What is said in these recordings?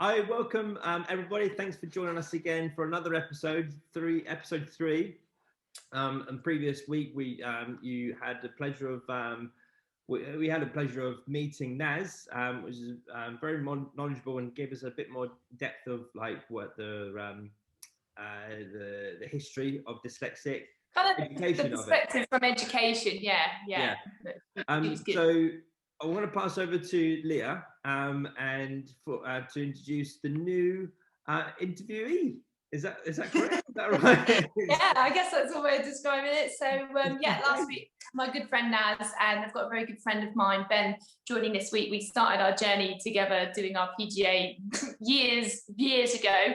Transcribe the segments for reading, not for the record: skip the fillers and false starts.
Hi, welcome everybody. Thanks for joining us again for another episode three. And previous week you had the pleasure of we had the pleasure of meeting Naz, which is very knowledgeable and gave us a bit more depth of like what the history of dyslexic, kind of education the perspective from education. Yeah. So I want to pass over to Leah and to introduce the new interviewee. Is that correct? Is that right? Yeah, I guess that's one way of describing it. So last week my good friend Naz and I've got a very good friend of mine, Ben, joining this week. We started our journey together doing our PGA years ago.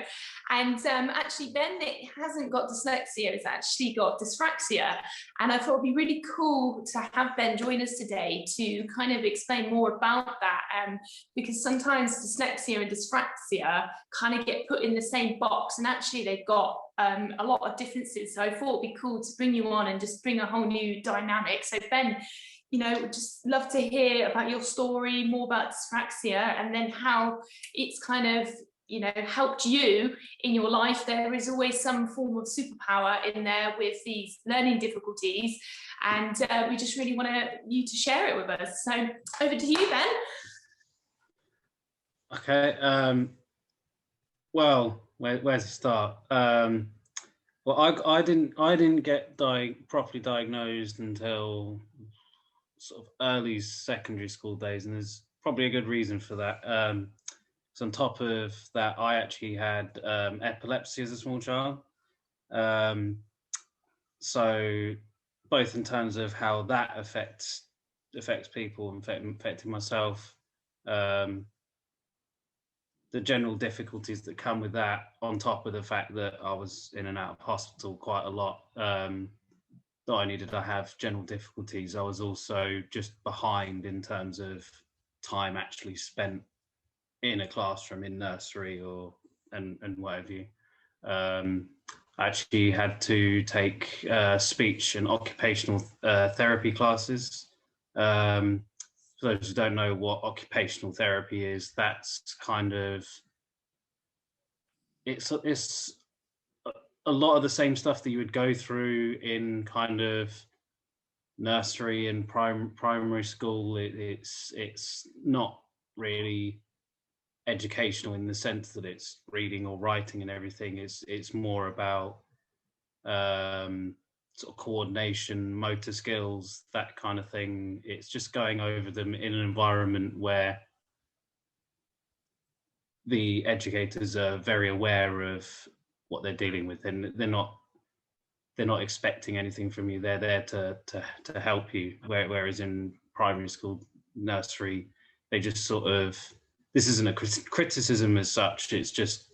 And actually, Ben hasn't got dyslexia, it's actually got dyspraxia. And I thought it'd be really cool to have Ben join us today to kind of explain more about that. Because sometimes dyslexia and dyspraxia kind of get put in the same box, and actually they've got a lot of differences. So I thought it'd be cool to bring you on and just bring a whole new dynamic. So Ben, just love to hear about your story, more about dyspraxia, and then how it's kind of helped you in your life. There is always some form of superpower in there with these learning difficulties, and we just really want you to share it with us. So over to you, Ben. Okay. Well, where's to start? Well, I didn't get properly diagnosed until sort of early secondary school days, and there's probably a good reason for that. So on top of that, I actually had epilepsy as a small child. So both in terms of how that affects people, affecting myself, the general difficulties that come with that, on top of the fact that I was in and out of hospital quite a lot. Not only did I have general difficulties, I was also just behind in terms of time actually spent in a classroom, in nursery and what have you. I actually had to take speech and occupational therapy classes. For those who don't know what occupational therapy is, that's kind of, it's a lot of the same stuff that you would go through in kind of nursery and primary school. It's not really educational in the sense that it's reading or writing and everything. It's more about sort of coordination, motor skills, that kind of thing. It's just going over them in an environment where the educators are very aware of what they're dealing with, and they're not expecting anything from you. They're there to help you. Whereas in primary school, nursery, they just sort of, this isn't a criticism as such, it's just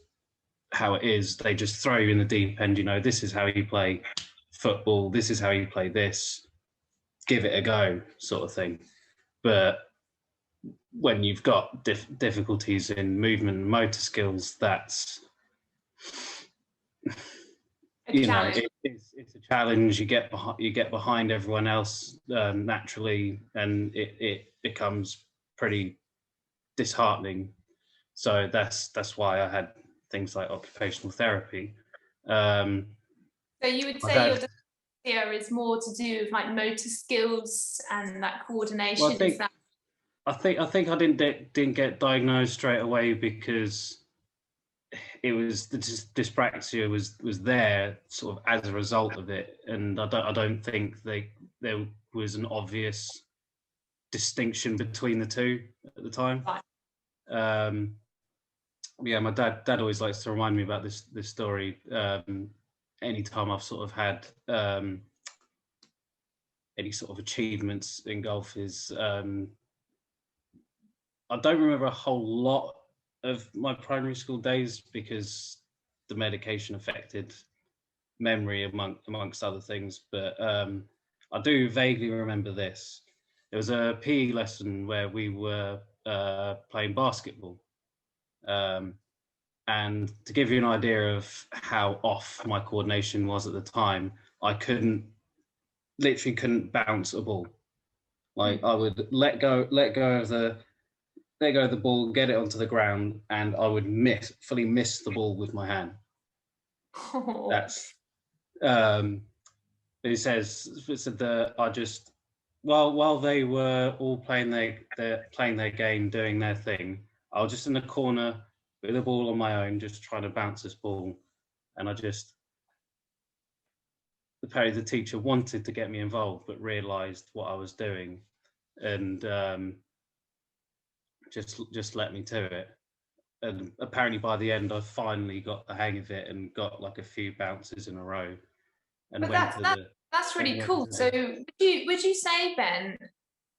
how it is. They just throw you in the deep end, this is how you play football, this is how you play this, give it a go, sort of thing. But when you've got difficulties in movement and motor skills, that's, it's a challenge. You get behind everyone else naturally, and it becomes pretty disheartening. So that's why I had things like occupational therapy. So you would say your dyslexia is more to do with like motor skills and that coordination? Well, I think I didn't get diagnosed straight away because it was the dyspraxia was there sort of as a result of it, and I don't think there was an obvious distinction between the two at the time. Right. My dad always likes to remind me about this story anytime I've sort of had any sort of achievements in golf. Is I don't remember a whole lot of my primary school days because the medication affected memory amongst other things, but I do vaguely remember this. There was a PE lesson where we were playing basketball, and to give you an idea of how off my coordination was at the time, I literally couldn't bounce a ball. Like I would let go of the there go the ball, get it onto the ground, and I would fully miss the ball with my hand. Oh. That's it said that I just while they were all playing their game, doing their thing, I was just in the corner with the ball on my own, just trying to bounce this ball, and apparently the teacher wanted to get me involved, but realised what I was doing, and just let me to it. And apparently by the end, I finally got the hang of it and got like a few bounces in a row. And But that's really cool. So would you say, Ben,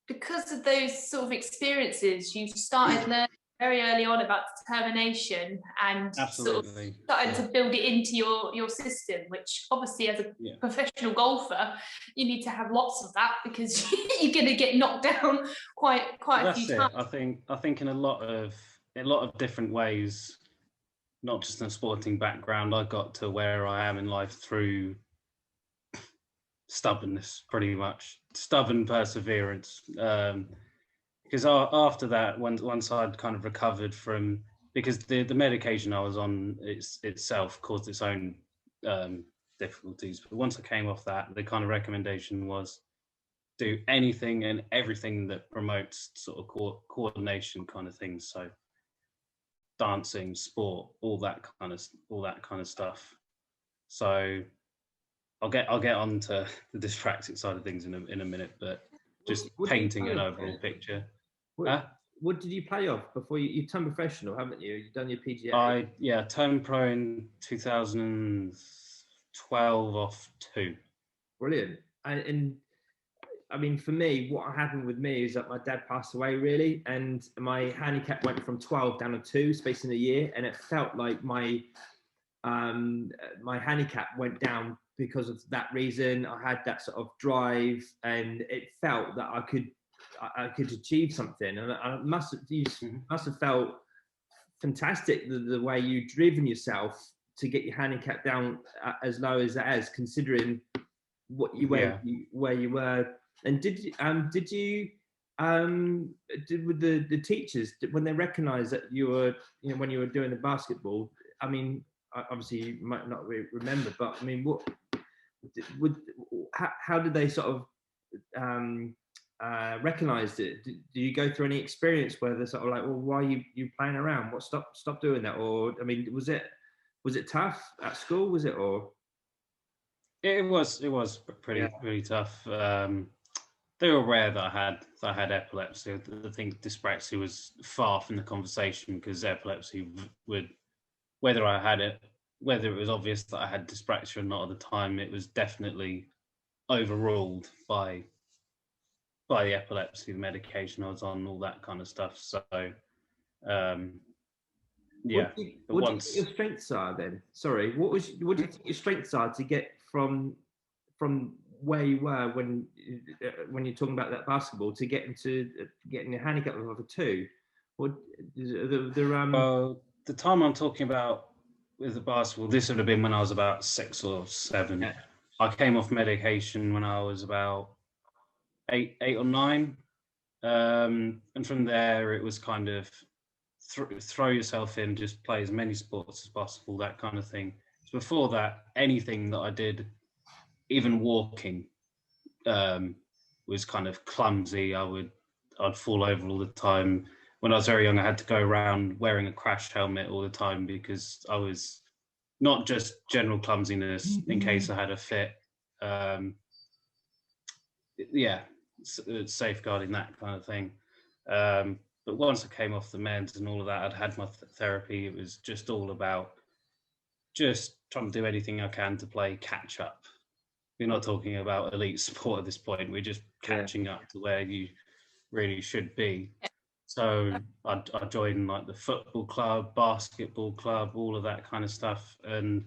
because of those sort of experiences, you started learning very early on about determination and Absolutely. sort of started to build it into your system, which obviously as a professional golfer, you need to have lots of that because you're going to get knocked down quite a few times. I think in a lot of different ways, not just in a sporting background, I got to where I am in life through stubbornness, pretty much stubborn perseverance. Because after that, once I'd kind of recovered from, because the medication I was on itself caused its own difficulties, but once I came off that, the kind of recommendation was do anything and everything that promotes sort of coordination kind of things. So dancing, sport, all that kind of stuff. So I'll get on to the dyspraxic side of things in a minute, but just painting an overall picture. What did you play off before you turned professional, haven't you? You've done your PGA. I turned pro in 2012 off 2. Brilliant. And I mean, for me, what happened with me is that my dad passed away, really, and my handicap went from 12 down to 2 space in a year, and it felt like my handicap went down because of that reason. I had that sort of drive, and it felt that I could achieve something, and I must have felt fantastic the way you driven yourself to get your handicap down as low as that is, considering what you where you were. And did with the teachers, when they recognised that you were, when you were doing the basketball, I mean, obviously you might not remember, but I mean, how did they sort of recognized it? Do you go through any experience where they're sort of like, well, why are you playing around? What, stop doing that? Or I mean, was it tough at school? Was it, or? It was pretty tough. They were aware that I had epilepsy. I think dyspraxia was far from the conversation, because epilepsy would, whether it was obvious that I had dyspraxia or not at the time, it was definitely overruled by the epilepsy, the medication I was on, all that kind of stuff. So, what do you think your strengths are then? Sorry, what do you think your strengths are to get from where you were when you're talking about that basketball to getting a handicap of a 2? What well, the time I'm talking about with the basketball, this would have been when I was about 6 or 7. Yeah. I came off medication when I was about 8 or 9, and from there it was kind of throw yourself in, just play as many sports as possible, that kind of thing. So before that, anything that I did, even walking, was kind of clumsy. I'd fall over all the time. When I was very young, I had to go around wearing a crash helmet all the time, because I was not just general clumsiness in case I had a fit. Safeguarding, that kind of thing. But once I came off the meds and all of that, I'd had my therapy. It was just all about just trying to do anything I can to play catch up. We're not talking about elite sport at this point. We're just catching up to where you really should be. So I joined like the football club, basketball club, all of that kind of stuff, and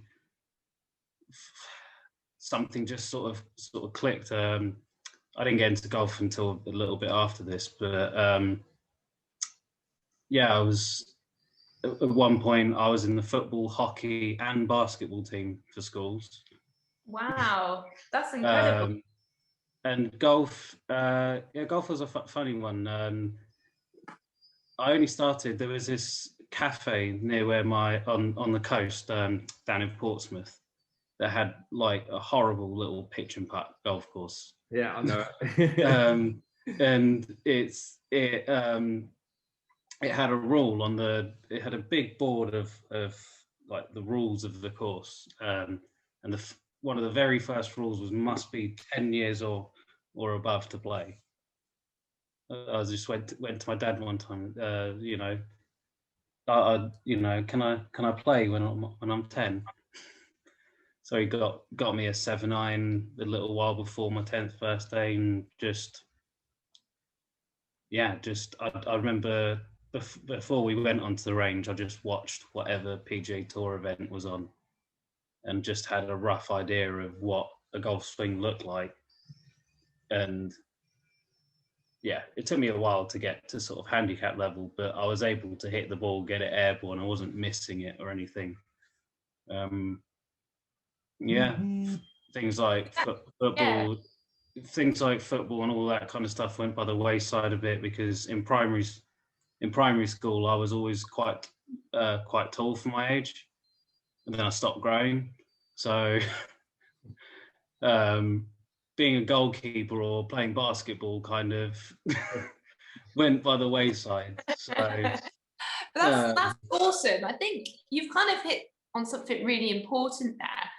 something just sort of clicked. I didn't get into golf until a little bit after this, but I was at one point I was in the football, hockey, and basketball team for schools. Wow, that's incredible. And golf, golf was a funny one. I only started. There was this cafe near where on the coast, down in Portsmouth, that had like a horrible little pitch and putt golf course. Yeah, I know it. And it had a rule on it had a big board of like the rules of the course, and one of the very first rules was must be 10 years or above to play. I just went to my dad one time, you know, can I play when I'm 10? So he got me a 7-iron a little while before my 10th birthday, and I remember before we went onto the range, I just watched whatever PGA Tour event was on, and just had a rough idea of what a golf swing looked like. And yeah, it took me a while to get to sort of handicap level, but I was able to hit the ball, get it airborne. I wasn't missing it or anything. Things like football. Things like football and all that kind of stuff went by the wayside a bit, because in primary school I was always quite tall for my age, and then I stopped growing. So being a goalkeeper or playing basketball kind of went by the wayside. So that's awesome. I think you've kind of hit on something really important there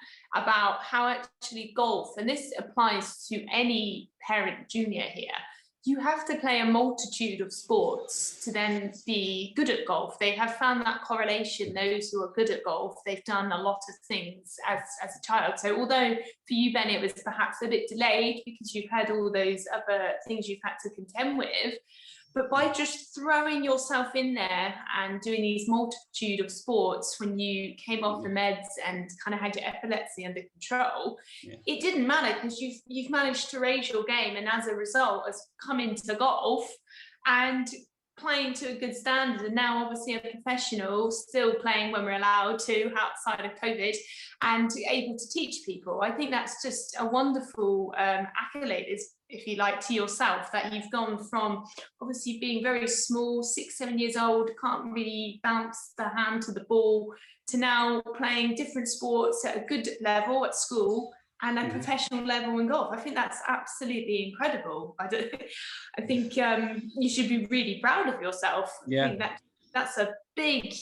about how actually golf, and this applies to any parent junior here, you have to play a multitude of sports to then be good at golf. They have found that correlation. Those who are good at golf, they've done a lot of things as a child. So although for you, Ben, it was perhaps a bit delayed because you've had all those other things you've had to contend with, but by just throwing yourself in there and doing these multitude of sports when you came off the meds and kind of had your epilepsy under control, it didn't matter, because you've managed to raise your game, and as a result has come into golf and playing to a good standard, and now obviously a professional, still playing when we're allowed to outside of COVID, and able to teach people. I think that's just a wonderful accolade, if you like, to yourself, that you've gone from obviously being very small, 6-7 years old, can't really bounce the hand to the ball, to now playing different sports at a good level at school and a professional level in golf. I think that's absolutely incredible. I think you should be really proud of yourself. Yeah. I think that's a big,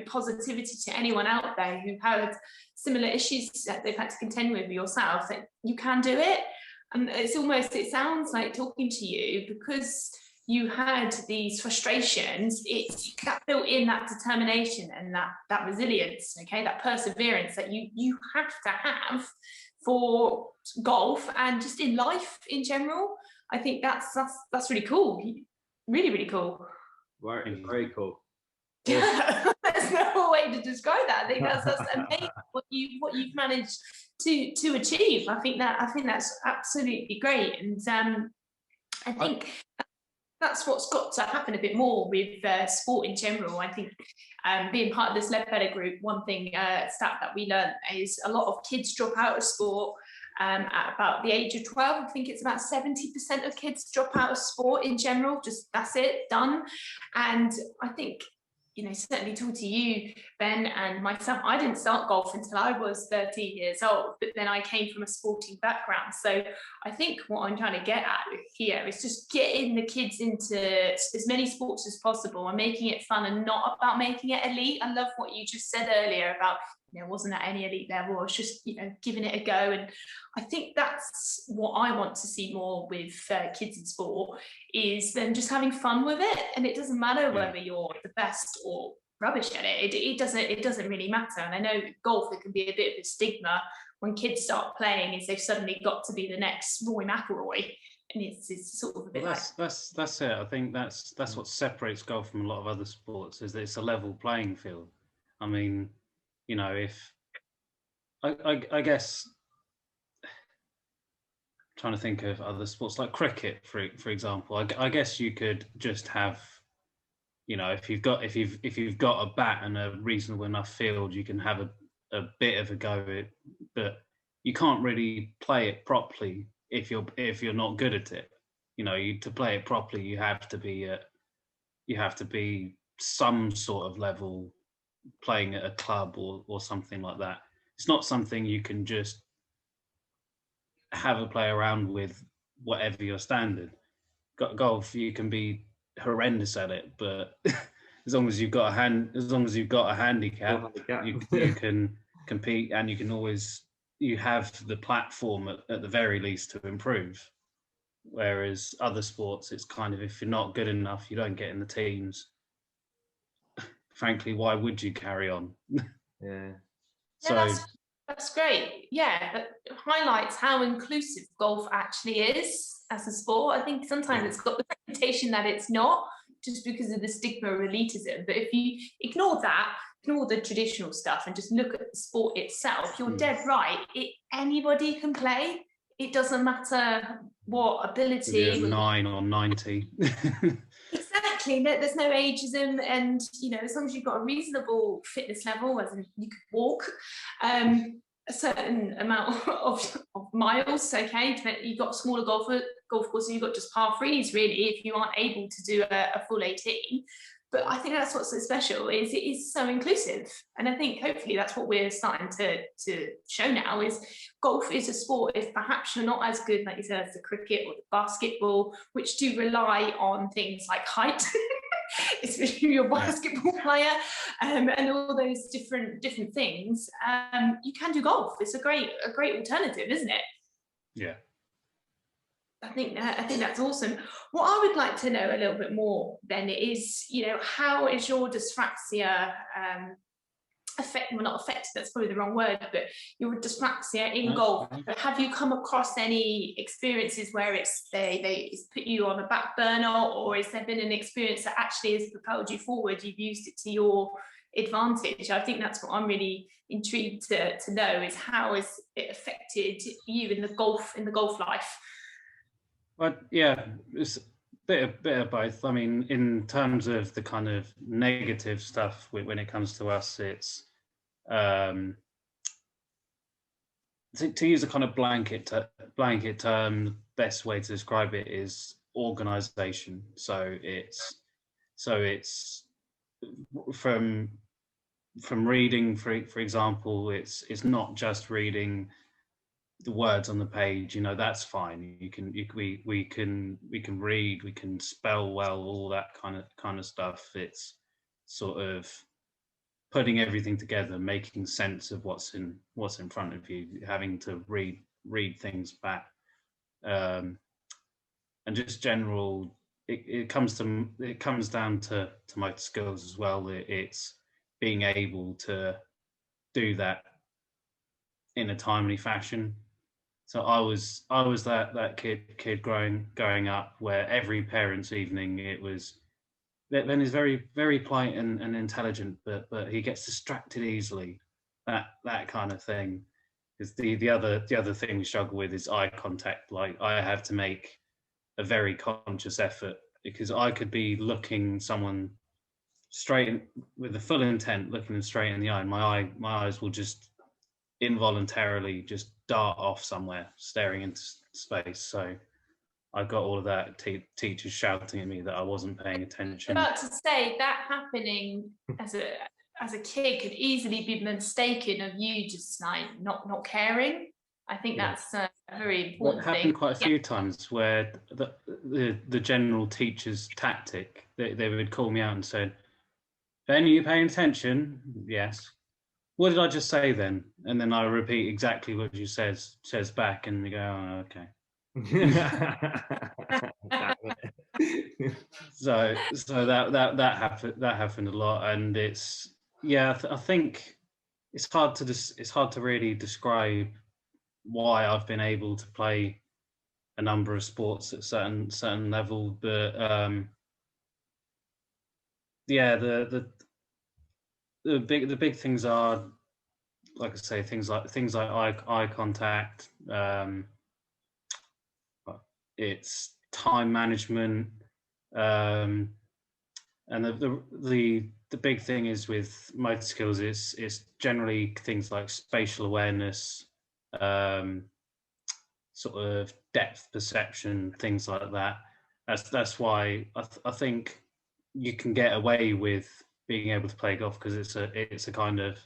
positivity to anyone out there who had similar issues that they've had to contend with yourself, that you can do it. And it sounds like, talking to you, because you had these frustrations, it's that built in that determination and that resilience, okay, that perseverance that you have to have for golf and just in life in general. I think that's really cool. Really, really cool. Very, very cool. There's no way to describe that. I think that's amazing what you've managed to achieve. I think that's absolutely great, and I think that's what's got to happen a bit more with sport in general. I think being part of this Ledbetter group, one thing stat that we learned is a lot of kids drop out of sport at about the age of 12. I think it's about 70% of kids drop out of sport in general. Just that's it, done. And I think, certainly talk to you, Ben, and myself. I didn't start golf until I was 13 years old, but then I came from a sporting background. So I think what I'm trying to get at here is just getting the kids into as many sports as possible and making it fun, and not about making it elite. I love what you just said earlier about, wasn't at any elite level, it's just, giving it a go. And I think that's what I want to see more with kids in sport, is them just having fun with it. And it doesn't matter whether you're the best or rubbish at it. It doesn't really matter. And I know golf, it can be a bit of a stigma when kids start playing, is they've suddenly got to be the next Rory McIlroy. And it's sort of a bit that's it. I think that's what separates golf from a lot of other sports, is that it's a level playing field. I mean, if I guess, trying to think of other sports like cricket, for example, I guess you could just have, if you've got a bat and a reasonable enough field, you can have a bit of a go at it, but you can't really play it properly if you're not good at it. To play it properly, you have to be at you have to be some sort of level playing at a club or something like that. It's not something you can just have a play around with, whatever your standard. Golf, you can be horrendous at it, but as long as you've got a handicap, you can compete, and you have the platform at the very least to improve. Whereas other sports, it's kind of, if you're not good enough, you don't get in the teams. Frankly, why would you carry on? Yeah. So that's great. Yeah, it highlights how inclusive golf actually is as a sport. I think sometimes it's got the reputation that it's not, just because of the stigma of elitism. But if you ignore the traditional stuff and just look at the sport itself, you're dead right. Anybody can play. It doesn't matter what ability. 9 or 90. Exactly. There's no ageism, and as long as you've got a reasonable fitness level, as in you can walk a certain amount of miles, okay. You've got smaller golf courses, you've got just par threes really, if you aren't able to do a full 18. But I think that's what's so special, is it is so inclusive. And I think hopefully that's what we're starting to show now, is golf is a sport, if perhaps you're not as good, like you said, as the cricket or the basketball, which do rely on things like height, especially your basketball player, and all those different things. You can do golf. It's a great alternative, isn't it? Yeah. I think that's awesome. What I would like to know a little bit more then is, how is your dyspraxia not affected, that's probably the wrong word, but your dyspraxia in golf, have you come across any experiences where it's put you on a back burner, or has there been an experience that actually has propelled you forward, you've used it to your advantage? I think that's what I'm really intrigued to know, is how has it affected you in the golf life? But yeah, it's a bit of both. I mean, in terms of the kind of negative stuff when it comes to us, it's to use a kind of blanket term, best way to describe it is organization. So it's from reading, for example, it's not just reading the words on the page, that's fine. We can read, we can spell well, all that kind of stuff. It's sort of putting everything together, making sense of what's in front of you, having to read things back, and just general. It comes down to motor skills as well. It's being able to do that in a timely fashion. So I was that kid growing up, where every parent's evening it was, Ben is very, very polite and intelligent, but he gets distracted easily, that kind of thing. Is the other thing we struggle with is eye contact. Like, I have to make a very conscious effort, because I could be looking someone straight with the full intent, looking them straight in the eye, and my eyes will just involuntarily just dart off somewhere, staring into space. So I got all of that, teachers shouting at me that I wasn't paying attention. About to say, that happening as a kid could easily be mistaken of you just like not caring. I think that's a very important thing. It happened quite a few times, where the general teacher's tactic, they would call me out and say, "Ben, are you paying attention?" "Yes." "What did I just say then?" And then I repeat exactly what you says back, and they go, "Oh, okay." so that happened a lot, and it's I think it's hard to really describe why I've been able to play a number of sports at certain level, but the big things are, like I say, things like eye contact. It's time management, and the big thing is with motor skills. It's generally things like spatial awareness, sort of depth perception, things like that. That's why I think you can get away with being able to play golf because it's a kind of,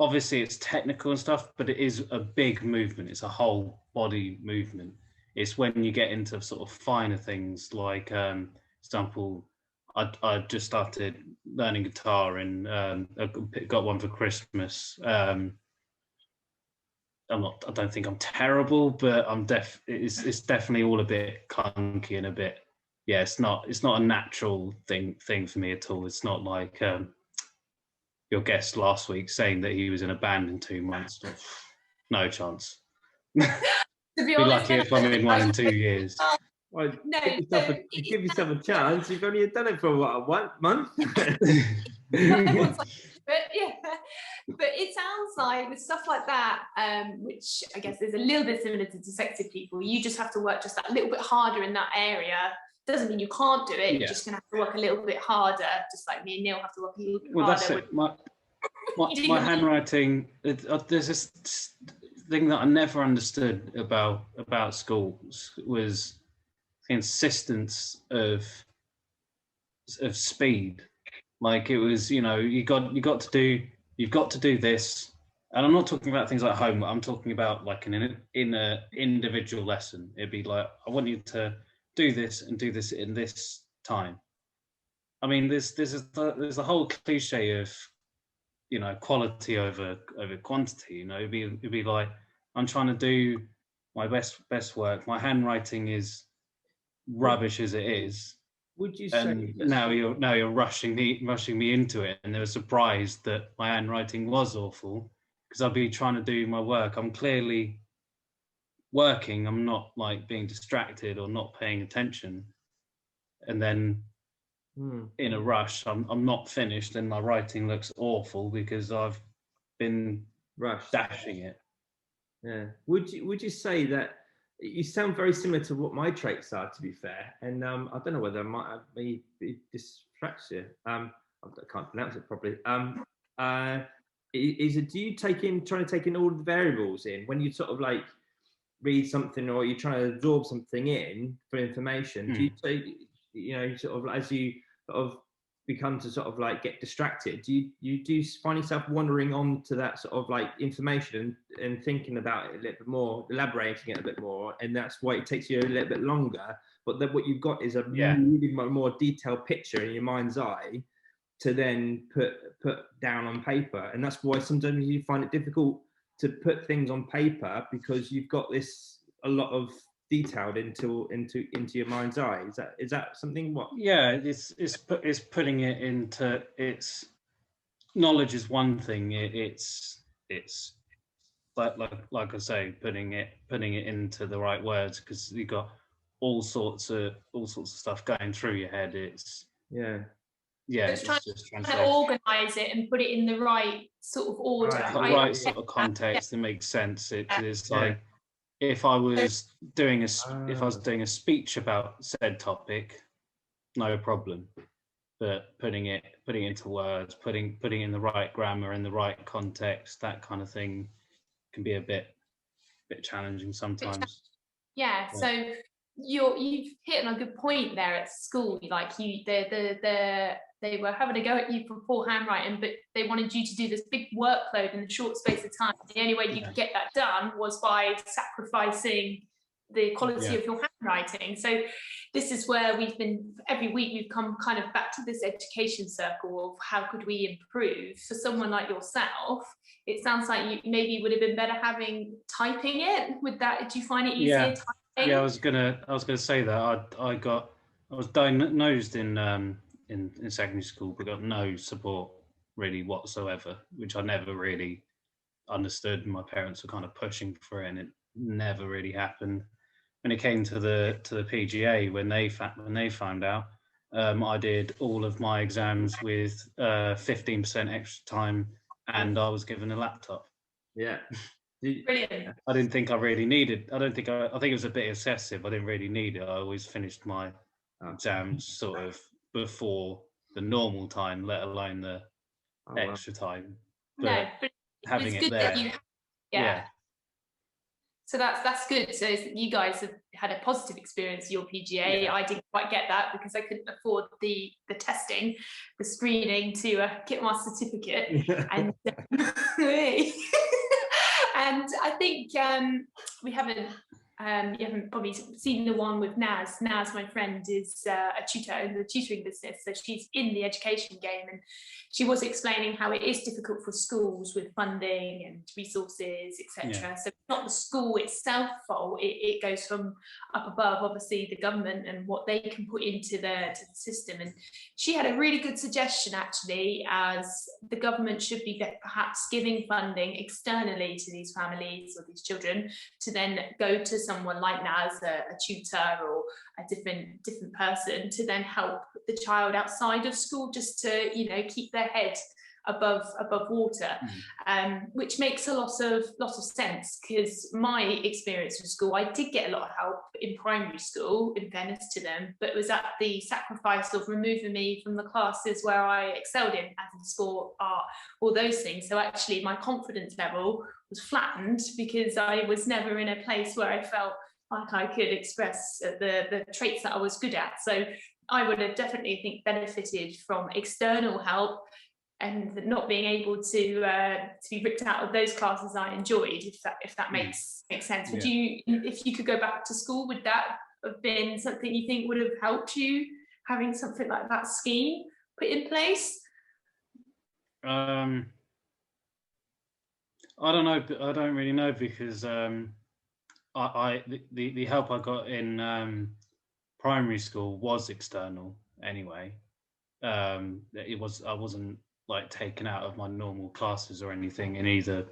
obviously it's technical and stuff, but it is a big movement. It's a whole body movement. It's when you get into sort of finer things like, for example, I just started learning guitar and I got one for Christmas. I don't think I'm terrible, but it's definitely all a bit clunky and a bit, yeah, it's not a natural thing for me at all. It's not like your guest last week saying that he was in a band in 2 months. No chance. To be Be honest, lucky if I'm in one in 2 years. Well, No, give yourself a chance. You've only done it for what, 1 month? but it sounds like with stuff like that, which I guess is a little bit similar to dyslexic people, you just have to work just that little bit harder in that area. Doesn't mean you can't do it. You're just gonna have to work a little bit harder, just like me and Neil have to work a little bit harder. That's it. My handwriting. There's this thing that I never understood about schools was the insistence of speed. Like it was, you've got to do this. And I'm not talking about things like homework. I'm talking about like in an individual lesson. It'd be like, I want you to do this and do this in this time. I mean, there's the whole cliche of, quality over quantity. It'd be like, I'm trying to do my best work. My handwriting is rubbish as it is. Would you say? And now you're rushing me into it, and they were surprised that my handwriting was awful because I'd be trying to do my work. I'm clearly working. I'm not like being distracted or not paying attention, and then in a rush, I'm not finished, and my writing looks awful because I've been dashing it. Yeah. Would you say that? You sound very similar to what my traits are, to be fair. And I don't know whether I might have be dyspraxic. I can't pronounce it properly. Do you try to take in all of the variables in when you sort of like read something or you're trying to absorb something in for information? Do you take, sort of as you sort of become to sort of like get distracted, do you find yourself wandering on to that sort of like information and thinking about it a little bit more, elaborating it a bit more, and that's why it takes you a little bit longer, but then what you've got is a really more detailed picture in your mind's eye to then put down on paper. And that's why sometimes you find it difficult to put things on paper because you've got this a lot of detailed into your mind's eye. Is that something? What? Yeah, it's putting it into its knowledge is one thing. It's like I say, putting it into the right words, because you've got all sorts of stuff going through your head. It's just trying to organize it and put it in the right sort of order, right sort of context that makes sense. It's like if I was doing a speech about said topic, no problem. But putting it into words, putting in the right grammar in the right context, that kind of thing can be a bit challenging sometimes. Yeah. So you've hit on a good point there at school. Like they were having a go at you for poor handwriting, but they wanted you to do this big workload in a short space of time. The only way you could get that done was by sacrificing the quality of your handwriting. So this is where every week we've come kind of back to this education circle of how could we improve. For someone like yourself, it sounds like you maybe would have been better having typing it. With that, do you find it easier typing? Yeah, I was gonna say that I was diagnosed in secondary school, but got no support really whatsoever, which I never really understood. My parents were kind of pushing for it, and it never really happened. When it came to the PGA, when they found out, I did all of my exams with 15% extra time, and I was given a laptop. Yeah. Brilliant. I didn't think I really needed. I think it was a bit excessive. I didn't really need it. I always finished my exams sort of before the normal time, let alone the extra time. But but having it there, So that's good. So you guys have had a positive experience with your PGA. I didn't quite get that because I couldn't afford the testing, the screening to get my certificate. And and I think we haven't. You haven't probably seen the one with Naz. Naz, my friend, is a tutor in the tutoring business, so she's in the education game, and she was explaining how it is difficult for schools with funding and resources, etc. So it's not the school itself fault. It goes from up above, obviously the government and what they can put into the system. And she had a really good suggestion actually, as the government should be perhaps giving funding externally to these families or these children to then go to someone like Naz, a tutor or a different person, to then help the child outside of school, just to, you know, keep their head above water, which makes a lot of sense, because my experience with school, I did get a lot of help in primary school, in fairness to them, but it was at the sacrifice of removing me from the classes where I excelled in, as in sport, art, all those things. So actually my confidence level was flattened because I was never in a place where I felt like I could express the traits that I was good at. So I would have definitely, I think, benefited from external help, and not being able to be ripped out of those classes I enjoyed, if that makes sense. Would you, if you could go back to school, would that have been something you think would have helped you, having something like that scheme put in place? I don't know. I don't really know, because the help I got in primary school was external anyway. I wasn't like taken out of my normal classes or anything in either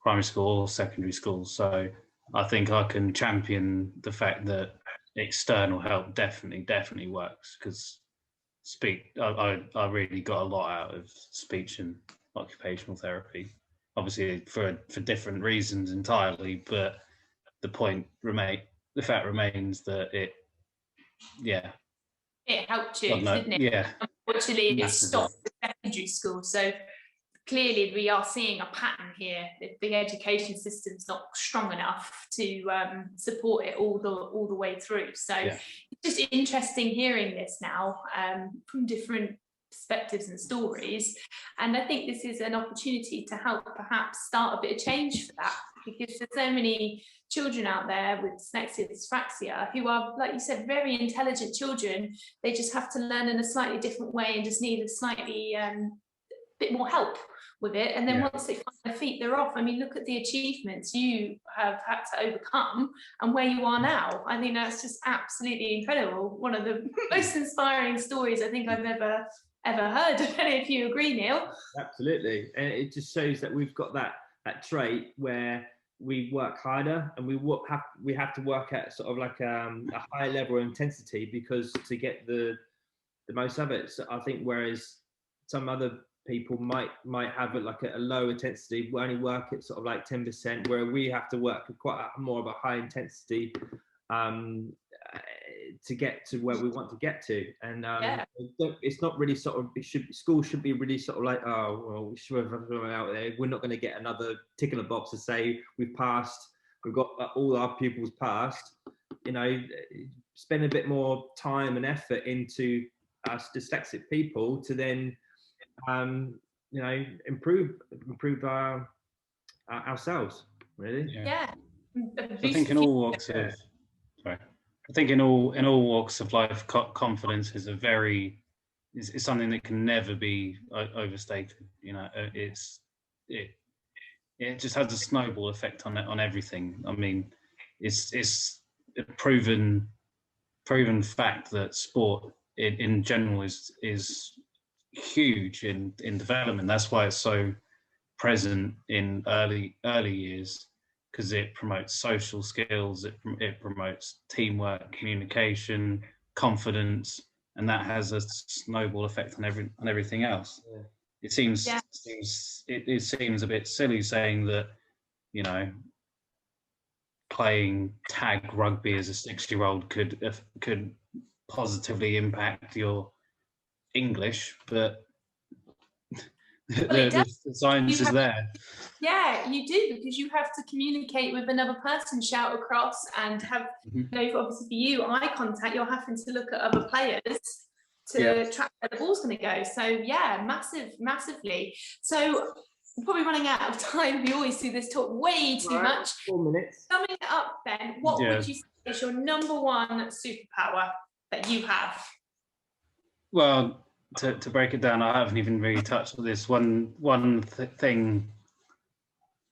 primary school or secondary school. So I think I can champion the fact that external help definitely works, because I really got a lot out of speech and occupational therapy, obviously for different reasons entirely, but the fact remains that it helped you, didn't it? Yeah. Unfortunately, it stopped at secondary school. So clearly we are seeing a pattern here. The education system's not strong enough to support it all the way through. So it's just interesting hearing this now from different perspectives and stories. And I think this is an opportunity to help perhaps start a bit of change for that, because there's so many children out there with dyslexia, dyspraxia, who are, like you said, very intelligent children. They just have to learn in a slightly different way and just need a slightly bit more help with it. And then once they find their feet, they're off. I mean, look at the achievements you have had to overcome and where you are now. I think that's just absolutely incredible. One of the most inspiring stories I think I've ever heard. I don't know if you agree, Neil. Absolutely. And it just shows that we've got that trait where we work harder, and we have to work at sort of like a higher level of intensity, because to get the most of it. So I think whereas some other people might have it like a low intensity, we only work at sort of like 10%, where we have to work at quite more of a high intensity to get to where we want to get to. And it's not really sort of, school should be really sort of like, oh well, we should have out there, we're not going to get another tick in the box to say we've passed, we've got all our pupils passed. You know, spend a bit more time and effort into us dyslexic people to then you know, improve ourselves, really. I think in all walks of I think in all walks of life, confidence is is something that can never be overstated. You know, it just has a snowball effect on everything. I mean, it's a proven fact that sport in general is huge in development. That's why it's so present in early years, because it promotes social skills, it promotes teamwork, communication, confidence, and that has a snowball effect on everything else. It seems a bit silly saying that, you know, playing tag rugby as a 6-year-old could positively impact your English, but the science is there. Yeah, you do, because you have to communicate with another person, shout across, and have, you know, obviously for you, eye contact. You're having to look at other players to track where the ball's going to go. So yeah, massively. So we're probably running out of time. We always do this talk way too much. 4 minutes. Summing it up, Ben, what would you say is your number one superpower that you have? Well, to break it down, I haven't even really touched on this one thing.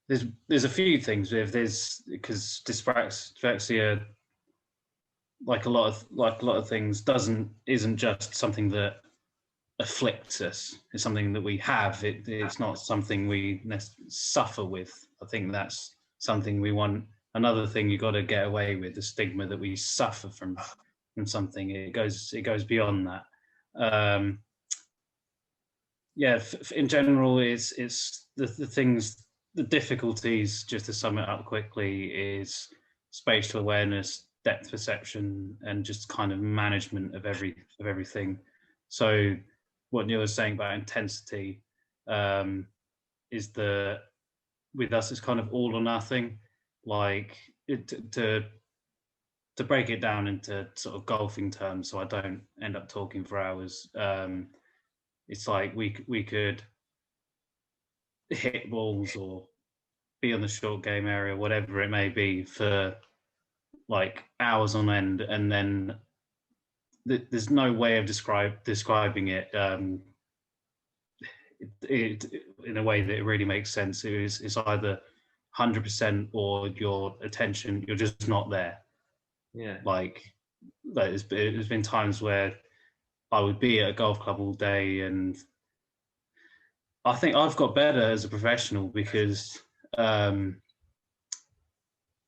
There's a few things with this, because dyspraxia, like a lot of things, isn't just something that afflicts us. It's something that we have. It's not something we suffer with. I think that's something we want. Another thing you got to get away with, the stigma that we suffer from something. It goes beyond that. In general, it's the things, the difficulties. Just to sum it up quickly, is spatial awareness, depth perception, and just kind of management of everything. So what Neil was saying about intensity is that with us it's kind of all or nothing. Like to break it down into sort of golfing terms, so I don't end up talking for hours. It's like we could hit balls or be on the short game area, whatever it may be, for like hours on end, and then there's no way of describing it, in a way that it really makes sense. It's either 100% or your attention, you're just not there. Yeah. Like there's been times where I would be at a golf club all day, and I think I've got better as a professional because I'm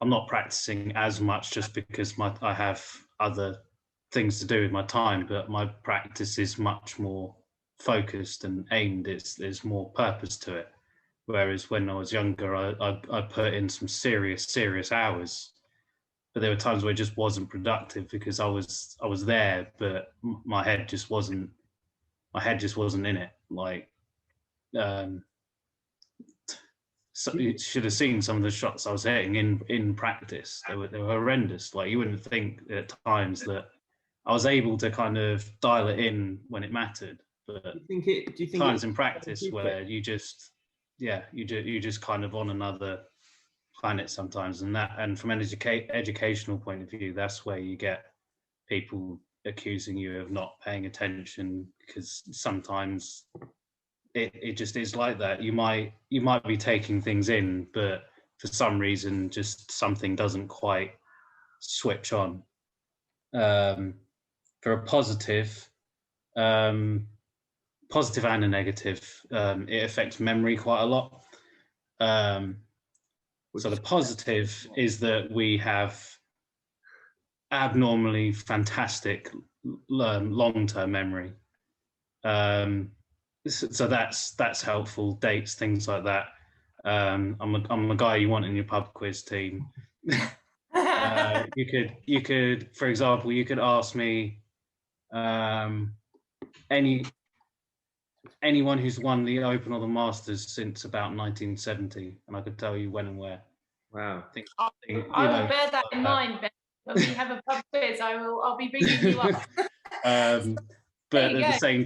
not practicing as much, just because I have other things to do with my time, but my practice is much more focused and aimed. There's more purpose to it. Whereas when I was younger, I put in some serious hours, but there were times where it just wasn't productive because I was there, but my head just wasn't in it. Like, so you should have seen some of the shots I was hitting in practice. They were horrendous. Like, you wouldn't think at times that I was able to kind of dial it in when it mattered, but do you think times in practice where you just kind of on another planet sometimes, and from an educational point of view, that's where you get people accusing you of not paying attention, because sometimes it just is like that. You might be taking things in, but for some reason just something doesn't quite switch on. For a positive and a negative, it affects memory quite a lot. So the positive is that we have abnormally fantastic long-term memory. So that's helpful. Dates, things like that. I'm a guy you want in your pub quiz team. You could, for example, you could ask me anyone who's won the Open or the Masters since about 1970, and I could tell you when and where. Wow. I will bear that in mind, Ben. When we have a pub quiz, I'll be bringing you up. But at the same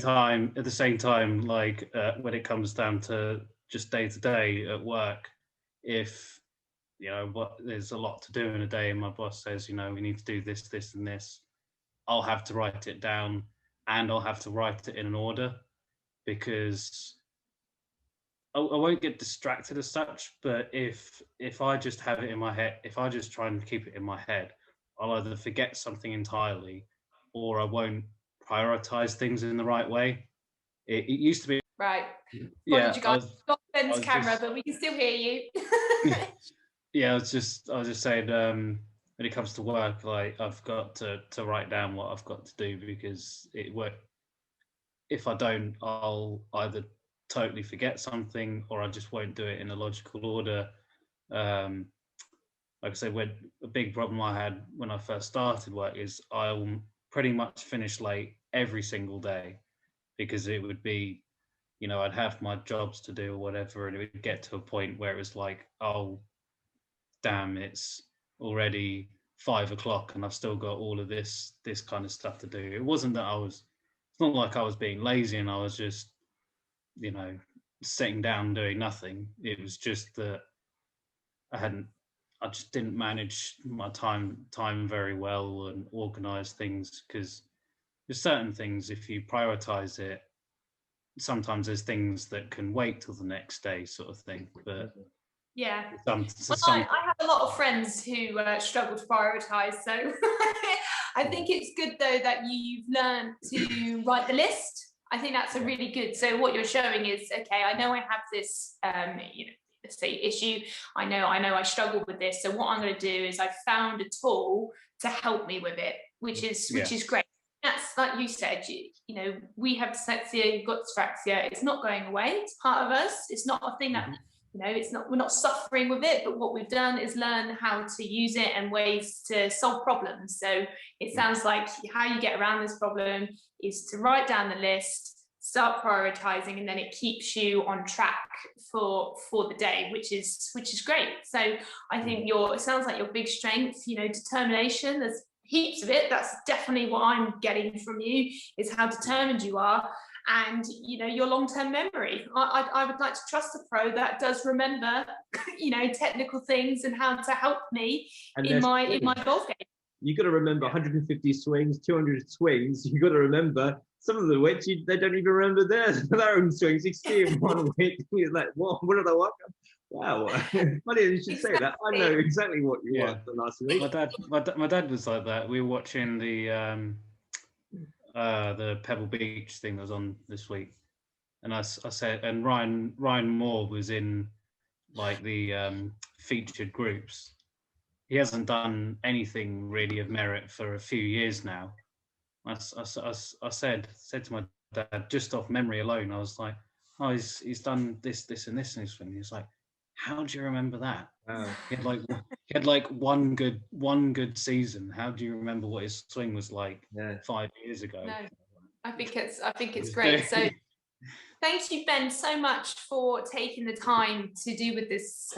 time, like when it comes down to just day to day at work, if there's a lot to do in a day, and my boss says, we need to do this, this, and this, I'll have to write it down, and I'll have to write it in an order, because I won't get distracted as such. But if I just have it in my head, if I just try and keep it in my head, I'll either forget something entirely, or I won't prioritize things in the right way. It used to be right. Yeah, you guys got Ben's camera, but we can still hear you. Yeah, I was just saying, when it comes to work, like, I've got to write down what I've got to do, because if I don't, I'll either totally forget something, or I just won't do it in a logical order. Like I said, a big problem I had when I first started work is I'll pretty much finish late every single day, because it would be, you know, I'd have my jobs to do or whatever, and it would get to a point where it was like, oh, damn, it's already 5 o'clock and I've still got all of this kind of stuff to do. It wasn't that it's not like I was being lazy and I was just, you know, sitting down doing nothing. It was just that I just didn't manage my time very well and organize things, because there's certain things, if you prioritize it, sometimes there's things that can wait till the next day, sort of thing. But yeah, I have a lot of friends who struggle to prioritize, so I think it's good though that you've learned to write the list. I think that's a really good, so what you're showing is, okay, I know I have this you know, let's say issue, I know I struggle with this, so what I'm going to do is I've found a tool to help me with it, which is great. That's like you said, you know, we have dyslexia, you've got dyspraxia, it's not going away, it's part of us, it's not a thing that, you know, it's not, we're not suffering with it, but what we've done is learn how to use it and ways to solve problems. So it sounds like how you get around this problem is to write down the list, start prioritizing, and then it keeps you on track for the day, which is great. So I think it sounds like your big strength, you know, determination, there's heaps of it. That's definitely what I'm getting from you, is how determined you are, and you know, your long-term memory. I would like to trust a pro that does remember, you know, technical things and how to help me in my golf game. You got to remember 150 swings, 200 swings. You got to remember some of the which they don't even remember their own swings. You see in one week, you're like, what did I walk up? Wow, funny you should say that. I know exactly what you want the last week. My dad was like that. We were watching the Pebble Beach thing that was on this week, and I said, and Ryan Moore was in like the featured groups. He hasn't done anything really of merit for a few years now. I said to my dad, just off memory alone, I was like, oh, he's done this and this and this thing. He was like, how do you remember that? He had like one good season. How do you remember what his swing was like 5 years ago? No, I think it's great. So thank you, Ben, so much for taking the time to do with this.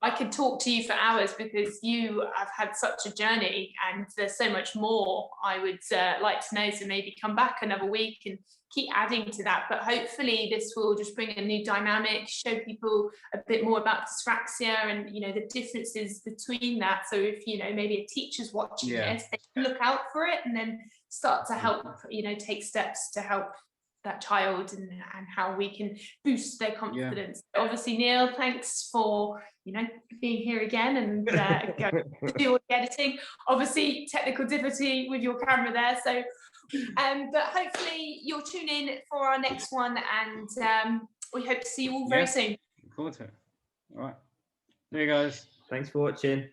I could talk to you for hours because you have had such a journey, and there's so much more I would like to know. So maybe come back another week and keep adding to that. But hopefully this will just bring a new dynamic, show people a bit more about dyspraxia and, you know, the differences between that. So if, you know, maybe a teacher's watching this, they can look out for it and then start to help, you know, take steps to help that child and how we can boost their confidence. Obviously, Neil, thanks for, you know, being here again and do all the editing. Obviously, technical difficulty with your camera there. So, but hopefully you'll tune in for our next one, and we hope to see you all very soon. Look forward to it. All right. There you guys. Thanks for watching.